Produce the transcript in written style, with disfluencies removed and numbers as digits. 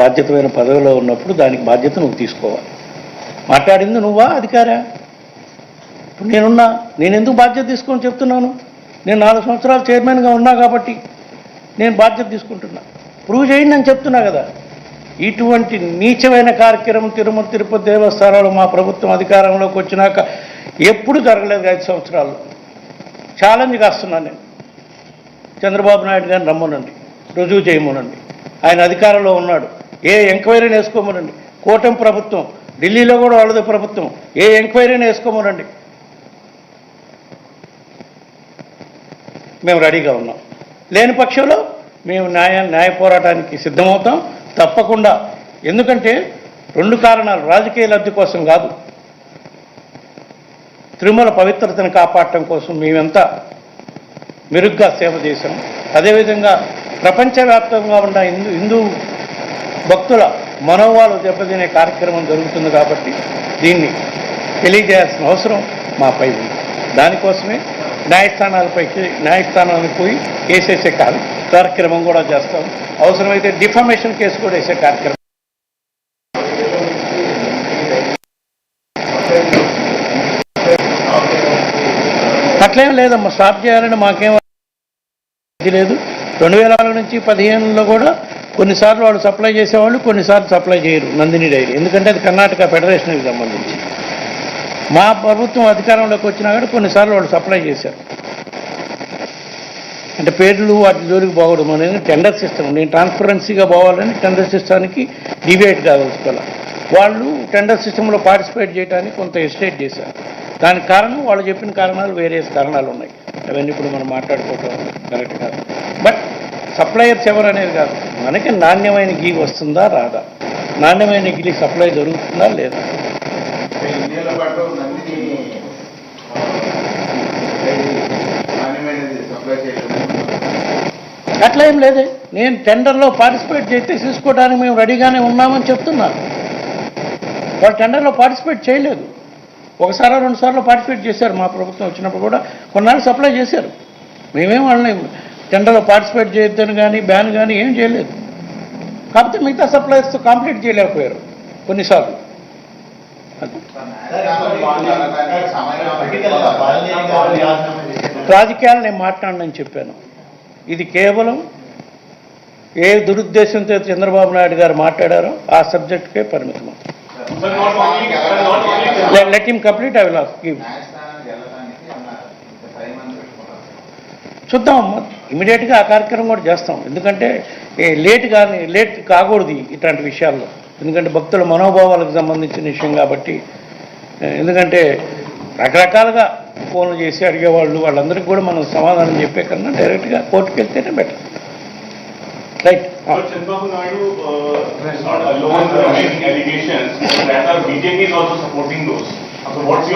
బాధ్యతమైన పదవిలో ఉన్నప్పుడు దానికి బాధ్యత నువ్వు తీసుకోవాలి. మాట్లాడింది నువ్వా అధికారా? ఇప్పుడు నేను ఎందుకు బాధ్యత తీసుకొని చెప్తున్నాను? నేను 4 సంవత్సరాలు చైర్మన్గా ఉన్నా కాబట్టి నేను బాధ్యత తీసుకుంటున్నా. ప్రూవ్ చేయండి అని చెప్తున్నా కదా. ఇటువంటి నీచమైన కార్యక్రమం తిరుమల తిరుపతి దేవస్థానాలు మా ప్రభుత్వం అధికారంలోకి వచ్చినాక ఎప్పుడు జరగలేదు. 5 సంవత్సరాల్లో ఛాలెంజ్ కాస్తున్నాను నేను. చంద్రబాబు నాయుడు గారిని రమ్మనండి, రుజువు చేయమనండి. ఆయన అధికారంలో ఉన్నాడు. ఏ ఎంక్వైరీని వేసుకోమనండి. కూటమి ప్రభుత్వం, ఢిల్లీలో కూడా వాళ్ళది ప్రభుత్వం, ఏ ఎంక్వైరీని వేసుకోమనండి. మేము రెడీగా ఉన్నాం. లేని పక్షంలో మేము న్యాయ పోరాటానికి సిద్ధమవుతాం తప్పకుండా. ఎందుకంటే 2 కారణాలు, రాజకీయ లబ్ధి కోసం కాదు, తిరుమల పవిత్రతను కాపాడటం కోసం మేమెంతా మెరుగ్గా సేవ చేశాం. అదేవిధంగా ప్రపంచవ్యాప్తంగా ఉన్న హిందూ భక్తుల మనోభావాలు దెబ్బతినే కార్యక్రమం జరుగుతుంది కాబట్టి దీన్ని తెలియజేయాల్సిన అవసరం మాపై ఉంది. దానికోసమే న్యాయస్థానానికి పోయి వేసేసే కార్యక్రమం కూడా చేస్తాం. అవసరమైతే డిఫమేషన్ కేసు కూడా వేసే కార్యక్రమం. అట్లేం లేదమ్మా, స్టాప్ చేయాలని మాకేం లేదు. 2004 నుంచి 2015లో కూడా కొన్నిసార్లు వాళ్ళు సప్లై చేసేవాళ్ళు, కొన్నిసార్లు సప్లై చేయరు నందిని డైరీ. ఎందుకంటే అది కర్ణాటక ఫెడరేషన్కి సంబంధించి. మా ప్రభుత్వం అధికారంలోకి వచ్చినా కూడా కొన్నిసార్లు వాళ్ళు సప్లై చేశారు. అంటే పేర్లు వాటి జోలికి పోవడం అనేది టెండర్ సిస్టమ్. నేను ట్రాన్స్పరెన్సీగా పోవాలని టెండర్ సిస్టానికి డిబేట్ కాదలుచుకోవాలి. వాళ్ళు టెండర్ సిస్టంలో పార్టిసిపేట్ చేయడానికి కొంత ఎస్టేట్ చేశారు. దానికి కారణం వాళ్ళు చెప్పిన కారణాలు, వేరే కారణాలు ఉన్నాయి. అవన్నీ ఇప్పుడు మనం మాట్లాడుకోవటం కరెక్ట్ కాదు. బట్ సప్లయర్స్ ఎవరు అనేది కాదు, మనకి నాణ్యమైన గీ వస్తుందా రాదా, నాణ్యమైన గీ సప్లై జరుగుతుందా లేదా. అట్లా ఏం లేదే. నేను టెండర్లో పార్టిసిపేట్ చేస్తే తీసుకోవడానికి మేము రెడీగానే ఉన్నామని చెప్తున్నాను. వాళ్ళు టెండర్లో పార్టిసిపేట్ చేయలేదు. 1 సారో 2 సార్లు పార్టిసిపేట్ చేశారు. మా ప్రభుత్వం వచ్చినప్పుడు కూడా కొన్నాళ్ళు సప్లై చేశారు. మేమేం వాళ్ళని టెండర్లో పార్టిసిపేట్ చేయొద్దని కానీ బ్యాన్ కానీ ఏం చేయలేదు. కాకపోతే మిగతా సప్లైర్స్తో కాంప్లీట్ చేయలేకపోయారు కొన్నిసార్లు. రాజకీయాలు నేను మాట్లాడనని చెప్పాను. ఇది కేవలం ఏ దురుద్దేశంతో చంద్రబాబు నాయుడు గారు మాట్లాడారో ఆ సబ్జెక్టుకే పరిమితం. Let him complete. I will give. చూద్దాం, ఇమీడియట్గా ఆ కార్యక్రమం కూడా చేస్తాం. ఎందుకంటే లేట్ కాకూడదు ఇట్లాంటి విషయాల్లో. ఎందుకంటే భక్తుల మనోభావాలకు సంబంధించిన విషయం కాబట్టి. ఎందుకంటే రకరకాలుగా ఫోన్లు చేసి అడిగేవాళ్ళు, వాళ్ళందరికీ కూడా మనం సమాధానం చెప్పే కన్నా డైరెక్ట్గా కోర్టుకు వెళ్తేనే better. Right. Chandrababu Naidu is not alone in making allegations. That BJP is also supporting those. So what's your